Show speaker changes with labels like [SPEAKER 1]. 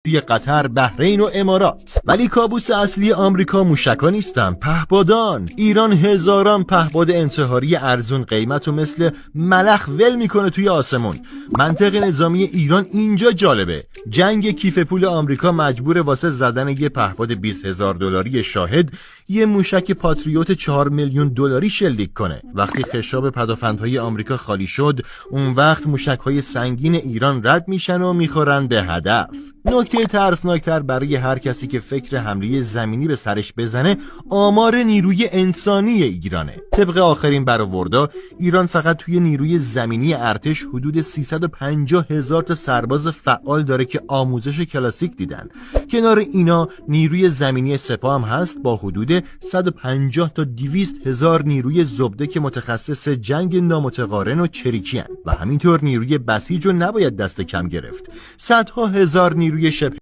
[SPEAKER 1] توی قطر، بحرین و امارات. ولی کابوس اصلی آمریکا موشکا نیستن، پهپادان. ایران هزاران پهپاد انتحاری ارزون قیمت و مثل ملخ ول میکنه توی آسمون. منطق نظامی ایران اینجا جالبه. جنگ کیف پول آمریکا مجبور واسه زدن یه پهپاد 20,000 دلاری شاهد یه موشک پاتریوت 4 میلیون دلاری شلیک کنه. وقتی خشاب پدافندهای آمریکا خالی شد، اون وقت موشک‌های سنگین ایران رد میشن و میخورن به هدف. نکته ترسناکتر برای هر کسی که فکر حمله زمینی به سرش بزنه، آمار نیروی انسانی ایرانه. طبق آخرین برآوردها، ایران فقط توی نیروی زمینی ارتش حدود 350,000 تا سرباز فعال داره که آموزش کلاسیک دیدن. کنار اینا نیروی زمینی سپاه هم هست با حدود 150 تا 200,000 نیروی زبده که متخصص جنگ نامتقارن و چریکی هن. و همینطور نیروی بسیج رو نباید دست کم گرفت. صدها هزار نیروی شبه